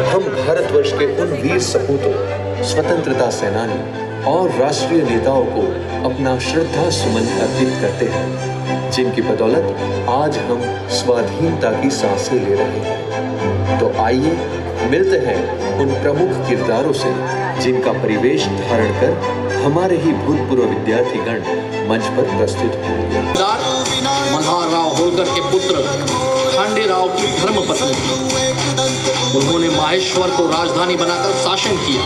हम भारतवर्ष के उन वीर सपूतों, स्वतंत्रता सेनानी और राष्ट्रीय नेताओं को अपना श्रद्धा सुमन अर्पित करते हैं, जिनकी बदौलत आज हम स्वाधीनता की सांसें ले रहे हैं। तो आइए मिलते हैं उन प्रमुख किरदारों से जिनका परिवेश धारण कर हमारे ही भूतपूर्व विद्यार्थीगण मंच पर प्रस्तुत होंगे। मल्हार राव होलकर के पुत्र खांडे राव की धर्मपत्नी, उन्होंने माहेश्वर को राजधानी बनाकर शासन किया।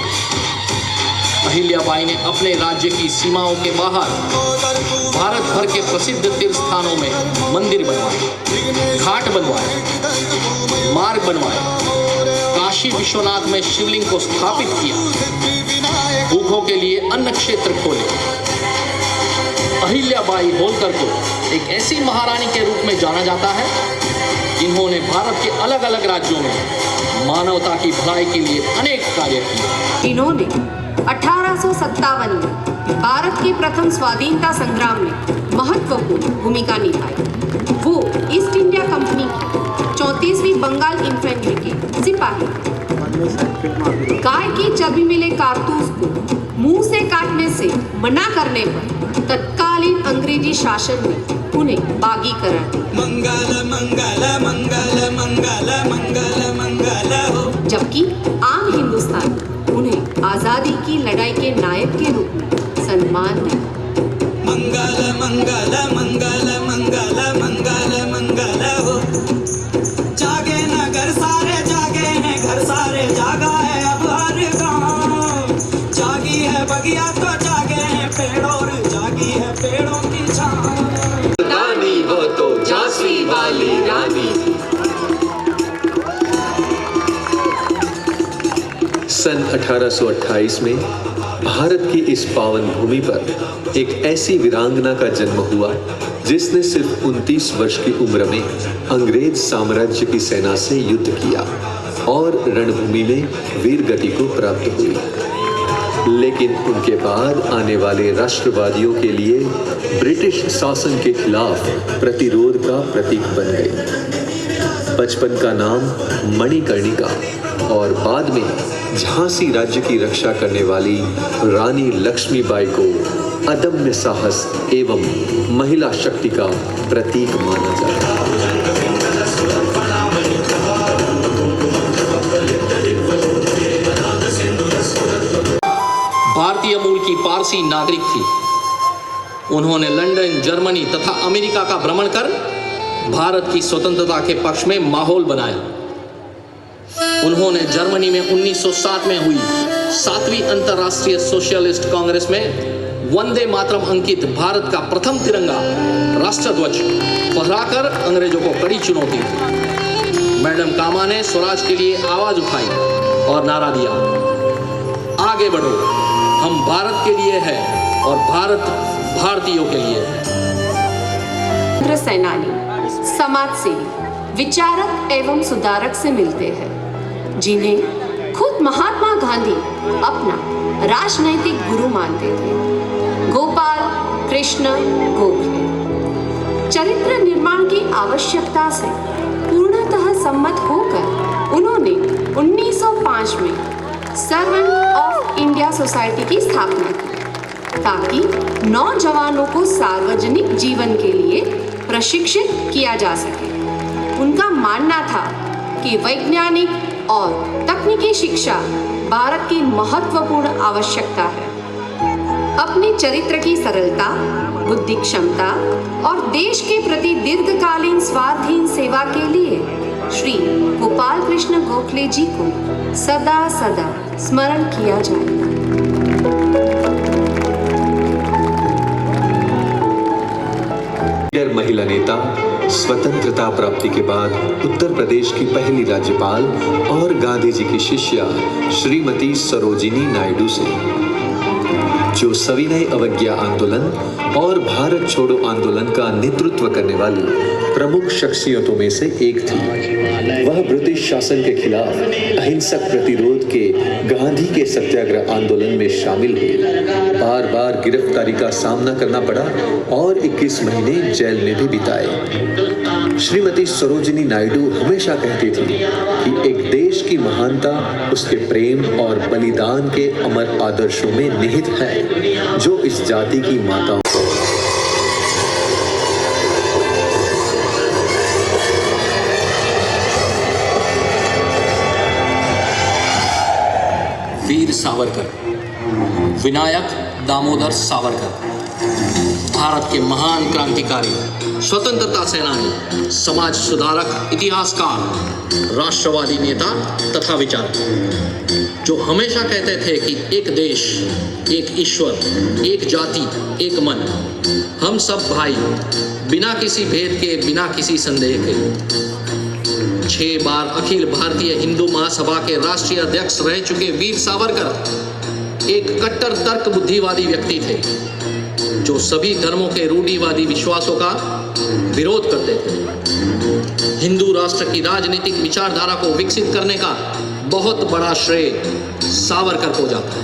अहिल्याबाई ने अपने राज्य की सीमाओं के बाहर भारत भर के प्रसिद्ध तीर्थ स्थानों में मंदिर बनवाए, घाट बनवाए, मार्ग बनवाए। काशी विश्वनाथ में शिवलिंग को स्थापित किया, भूखों के लिए अन्न क्षेत्र खोले। अहिल्याबाई होलकर को एक ऐसी महारानी के रूप में जाना जाता है जिन्होंने भारत के अलग अलग राज्यों में मानवता की भलाई के लिए अनेक कार्य किए। इन्होंने 1857 में भारत के प्रथम स्वाधीनता संग्राम में महत्वपूर्ण भूमिका निभाई। वो ईस्ट इंडिया कंपनी की 34वीं बंगाल इन्फेंट्री के सिपाही। गाय की चर्बी मिले कारतूस को मुंह से काटने से मना करने पर तत्कालीन अंग्रेजी शासन ने उन्हें बागी करार दिया। मंगल मंगल मंगल मंगल मंगल मंगल हो। जबकि आम हिंदुस्तानी उन्हें आजादी की लड़ाई के नायक के रूप में सम्मान दिया। मंगल मंगल मंगल मंगल मंगल मंगल हो। जागे नगर सारे जागे हैं, घर सारे जागा है अब हर गाँव। जागी है बगिया तो जागे हैं पेड़ और जागी है पेड़ों की छाँव। रानी वो तो झांसी वाली रानी। सन 1828 में भारत की इस पावन भूमि पर एक ऐसी वीरांगना का जन्म हुआ जिसने सिर्फ 29 वर्ष की उम्र में अंग्रेज साम्राज्य की सेना से युद्ध किया और रणभूमि में वीर गति को प्राप्त हुई। लेकिन उनके बाद आने वाले राष्ट्रवादियों के लिए ब्रिटिश शासन के खिलाफ प्रतिरोध का प्रतीक बन गई। बचपन का नाम मणिकर्णिका और बाद में झांसी राज्य की रक्षा करने वाली रानी लक्ष्मीबाई को अदम्य साहस एवं महिला शक्ति का प्रतीक माना जाता है। भारतीय मूल की पारसी नागरिक थी। उन्होंने लंदन, जर्मनी तथा अमेरिका का भ्रमण कर भारत की स्वतंत्रता के पक्ष में माहौल बनाया। उन्होंने जर्मनी में 1907 में हुई 7वीं अंतर्राष्ट्रीय सोशलिस्ट कांग्रेस में वंदे मातरम अंकित भारत का प्रथम तिरंगा राष्ट्रध्वज फहराकर अंग्रेजों को कड़ी चुनौती दी। मैडम कामा ने स्वराज के लिए आवाज उठाई और नारा दिया, आगे बढ़ो, हम भारत के लिए हैं और भारत भारतीयों के लिए है। सेनानी, समाज सेवी, विचारक एवं सुधारक से मिलते हैं, जिन्हें खुद महात्मा गांधी अपना राजनैतिक गुरु मानते थे। गोपाल कृष्ण गोखले चरित्र निर्माण की आवश्यकता से पूर्णतः सम्मत होकर उन्होंने 1905 में सर्वेंट ऑफ इंडिया सोसाइटी की स्थापना की ताकि नौजवानों को सार्वजनिक जीवन के लिए प्रशिक्षित किया जा सके। उनका मानना था कि वैज्ञानिक और तकनीकी शिक्षा भारत की महत्वपूर्ण आवश्यकता है। अपने चरित्र की सरलता, बुद्धि क्षमता और देश के प्रति दीर्घकालीन स्वाधीन सेवा के लिए श्री गोपाल कृष्ण गोखले जी को सदा सदा स्मरण किया जाएगा। महिला नेता, स्वतंत्रता प्राप्ति के बाद उत्तर प्रदेश की पहली राज्यपाल और गांधी जी की शिष्या श्रीमती सरोजिनी नायडू से, जो सविनय अवज्ञा आंदोलन और भारत छोड़ो आंदोलन का नेतृत्व करने वाली प्रमुख शख्सियतों में से एक थी। वह ब्रिटिश शासन के खिलाफ अहिंसक प्रतिरोध के गांधी के सत्याग्रह आंदोलन में शामिल हुई। बार बार गिरफ्तारी का सामना करना पड़ा और 21 महीने जेल में भी बिताए। श्रीमती सरोजिनी नायडू हमेशा कहती थी कि एक देश की महानता उसके प्रेम और बलिदान के अमर आदर्शों में निहित है, जो इस जाति की माताओं वीर सावरकर, विनायक दामोदर सावरकर, भारत के महान क्रांतिकारी, स्वतंत्रता सेनानी, समाज सुधारक, इतिहासकार, राष्ट्रवादी नेता तथा विचारक, जो हमेशा कहते थे कि एक देश, एक ईश्वर, एक जाति, एक मन, हम सब भाई, बिना किसी भेद के, बिना किसी संदेह के। 6 बार अखिल भारतीय हिंदू महासभा के राष्ट्रीय अध्यक्ष रह चुके वीर सावरकर एक कट्टर तर्क बुद्धिवादी व्यक्ति थे, जो सभी धर्मों के रूढ़िवादी विश्वासों का विरोध करते थे। हिंदू राष्ट्र की राजनीतिक विचारधारा को विकसित करने का बहुत बड़ा श्रेय सावरकर को जाता है।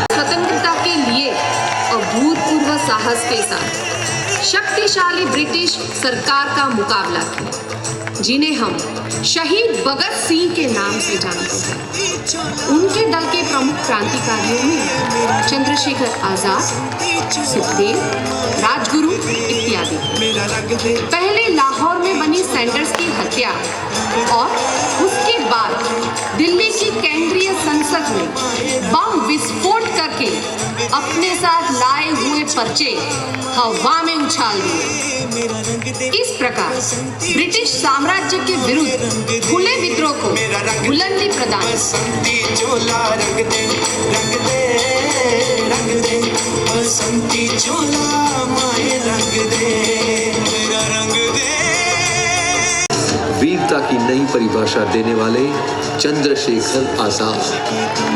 स्वतंत्रता के लिए अभूतपूर्व साहस के साथ शक्तिशाली ब्रिटिश सरकार का मुकाबला किया, जिन्हें हम शहीद भगत सिंह के नाम से जानते हैं। उनके दल के प्रमुख क्रांतिकारियों में चंद्रशेखर आजाद, सुखदेव, राजगुरु इत्यादि। पहले लाहौर में बनी सैंडर्स की हत्या और उसके बाद दिल्ली की केंद्रीय संसद में बम विस्फोट करके अपने साथ लाए हुए पर्चे हवा में उछाल दिए। इस प्रकार ब्रिटिश साम्राज्य के विरुद्ध खुले विद्रोह को बुलंदी प्रदान वीरता की नई परिभाषा देने वाले चंद्रशेखर आजाद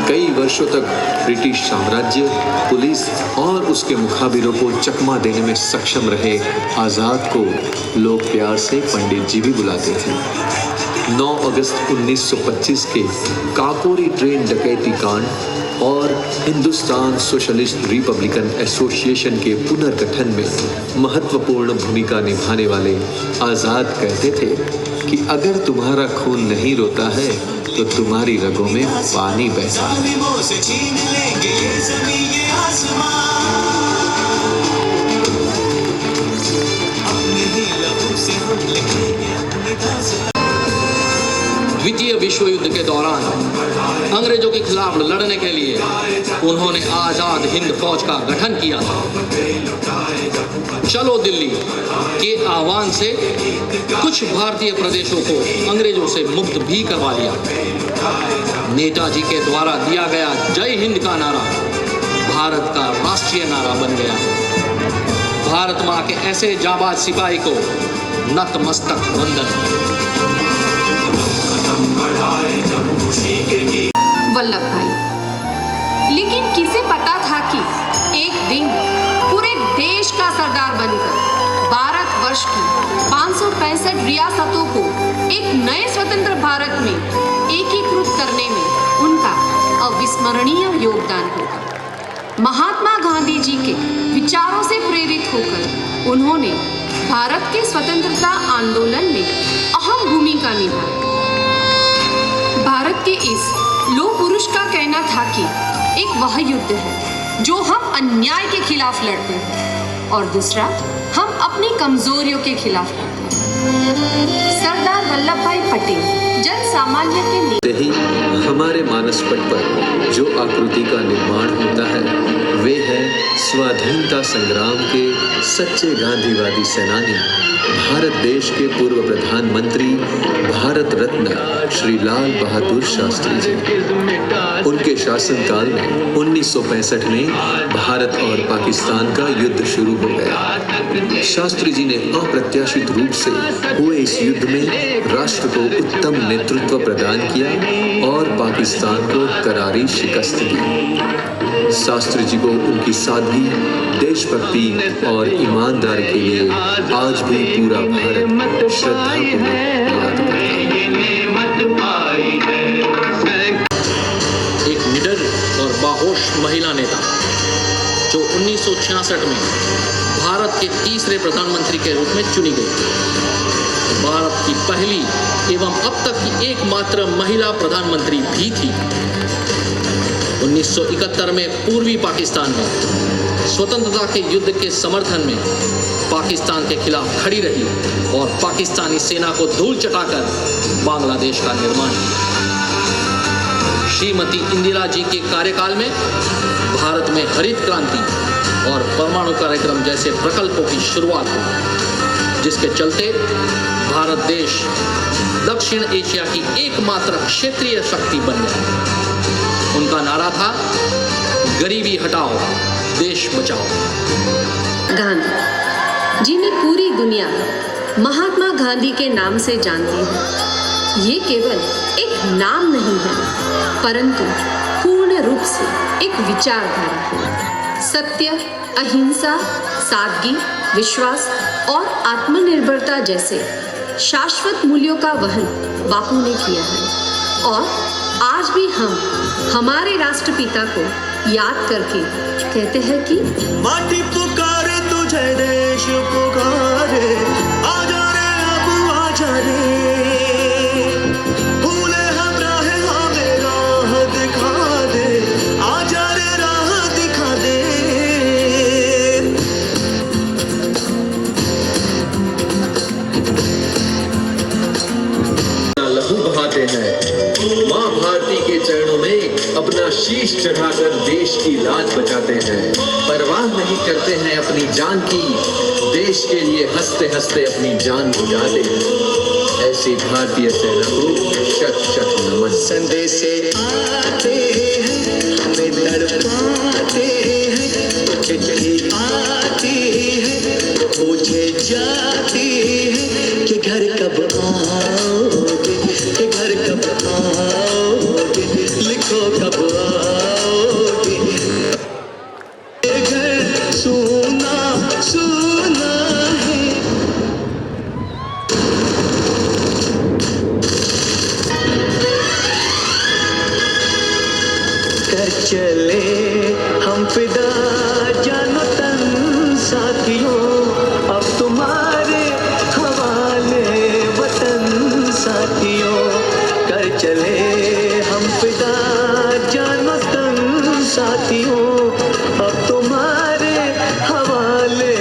कई वर्षों तक ब्रिटिश साम्राज्य, पुलिस और उसके मुखाबिरों को चकमा देने में सक्षम रहे आजाद को लोग प्यार से पंडित जी भी बुलाते थे। 9 अगस्त 1925 के काकोरी ट्रेन डकैती कांड और हिंदुस्तान सोशलिस्ट रिपब्लिकन एसोसिएशन के पुनर्गठन में महत्वपूर्ण भूमिका निभाने वाले आजाद कहते थे कि अगर तुम्हारा खून नहीं रोता है तो तुम्हारी रगों में पानी बहता है। द्वितीय विश्व युद्ध के दौरान अंग्रेजों के खिलाफ लड़ने के लिए उन्होंने आजाद हिंद फौज का गठन किया था। चलो दिल्ली के आह्वान से कुछ भारतीय प्रदेशों को अंग्रेजों से मुक्त भी करवा लिया। नेताजी के द्वारा दिया गया जय हिंद का नारा भारत का राष्ट्रीय नारा बन गया। भारत मां के ऐसे जाबाज सिपाही को नतमस्तक वंदन। वल्लभ भाई, लेकिन किसे पता था कि एक दिन पूरे देश का सरदार बनकर भारतवर्ष की 565 रियासतों को एक नए स्वतंत्र भारत में एकीकृत करने में उनका अविस्मरणीय योगदान होगा। महात्मा गांधी जी के विचारों से प्रेरित होकर उन्होंने भारत के स्वतंत्रता आंदोलन में अहम भूमिका निभाई। भारत के इस लोह पुरुष का कहना था कि एक वह युद्ध है जो हम अन्याय के खिलाफ लड़ते हैं और दूसरा हम अपनी कमजोरियों के खिलाफ लड़ते हैं। सरदार वल्लभ भाई पटेल जन सामान्य के ही हमारे मानस पट पर जो आकृति का निर्माण होता है वे है स्वाधीनता संग्राम के सच्चे गांधीवादी सेनानी, भारत देश के पूर्व प्रधानमंत्री, भारत रत्न श्री लाल बहादुर शास्त्री जी। उनके शासनकाल में 1965 में भारत और पाकिस्तान का युद्ध शुरू हो गया। शास्त्री जी ने अप्रत्याशित रूप से हुए इस युद्ध में राष्ट्र को उत्तम नेतृत्व प्रदान किया और पाकिस्तान को करारी शिकस्त दी। शास्त्री जी को उनकी सादगी, देशभक्ति और ईमानदारी के लिए आज भी पूरा भारत श्रद्धापूर्वक याद करता है। एक निडर और बाहोश महिला नेता जो 1900 1966 में भारत के तीसरे प्रधानमंत्री के रूप में चुनी गई। भारत की पहली एवं अब तक की एकमात्र महिला प्रधानमंत्री भी थी। 1971 में पूर्वी पाकिस्तान में स्वतंत्रता के युद्ध के समर्थन में पाकिस्तान के खिलाफ खड़ी रही और पाकिस्तानी सेना को धूल चटाकर बांग्लादेश का निर्माण किया। श्रीमती इंदिरा जी के कार्यकाल में भारत में हरित क्रांति और परमाणु कार्यक्रम जैसे प्रकल्पों की शुरुआत हुई, जिसके चलते भारत देश दक्षिण एशिया की एकमात्र क्षेत्रीय शक्ति बन गया। उनका नारा था, गरीबी हटाओ, देश बचाओ। गांधी जिन्हें पूरी दुनिया महात्मा गांधी के नाम से जानती है, ये केवल एक नाम नहीं है, परंतु पूर्ण रूप से एक विचारधारा है। सत्य, अहिंसा, सादगी, विश्वास और आत्मनिर्भरता जैसे शाश्वत मूल्यों का वहन बापू ने किया है और आज भी हम हमारे राष्ट्रपिता को याद करके कहते हैं कि माटी पुकारे तुझे, देश पुकारे, आजा रे अब आजा रे, भूले हम राह हमें राह दिखा दे, आजा रे राह दिखा दे। लहू बहाते हैं, माँ भारती के चरणों में अपना शीश चढ़ाकर देश की लाज बचाते हैं। परवाह नहीं करते हैं अपनी जान की, देश के लिए हंसते हंसते अपनी जान बुझाते हैं। ऐसी भारतीय सेना को शत शत नमन। संदेशे आते हैं, हमें तड़पाते हैं, चिट्ठी आती है, पूछे जाती है कि घर कब आओगे, कि घर कब आओगे, लिखो कब आओगे। घर सुना सुना है, कर चले हम फिदा जानो तन साथियों, अब तुम्हारे हवाले वतन साथियों। कर चले हम फिदा जानो तन साथियों, अब तुम्हारे हवाले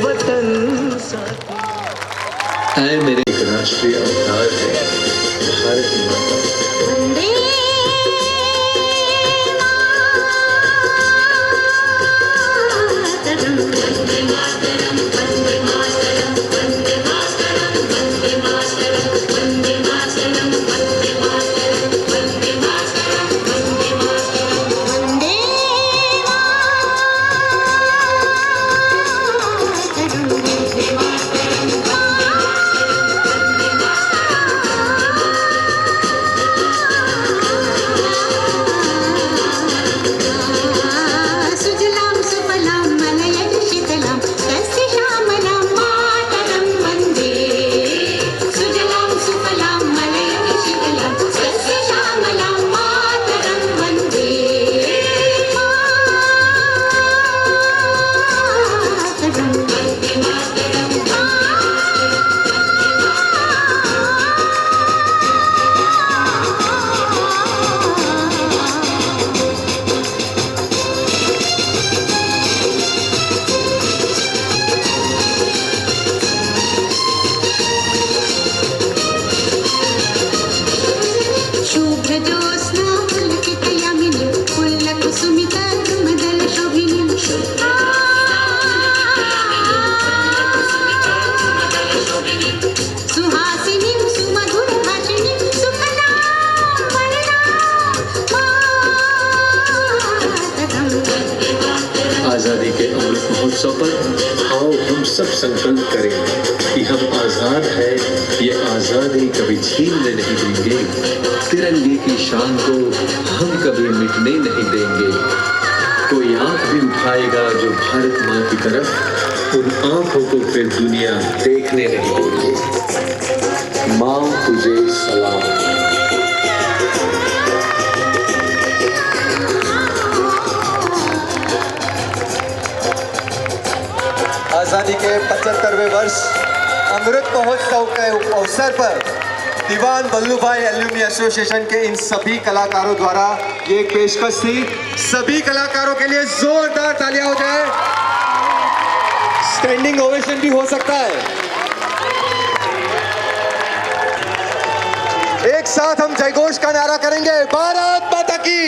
वतन साथियों। ऐ मेरे एक राष्ट्रीय अवतार है भारत माता। आजादी के अमृत महोत्सव पर आओ हम सब संकल्प करें कि हम आजाद है, ये आजादी कभी छीनने नहीं देंगे। तिरंगे की शान को हम कभी मिटने नहीं देंगे। कोई आंख भी उठाएगा जो भारत माँ की तरफ, उन आंखों को फिर दुनिया देखने नहीं देंगे। माँ तुझे सलाम। आज़ादी के 75वें वर्ष अमृत महोत्सव के अवसर पर दीवान वल्लभ भाई एल्यूमिनी एसोसिएशन के इन सभी कलाकारों द्वारा ये एक पेशकश थी। सभी कलाकारों के लिए जोरदार तालियां हो जाए। स्टैंडिंग ओवेशन भी हो सकता है। एक साथ हम जयघोष का नारा करेंगे, भारत माता की।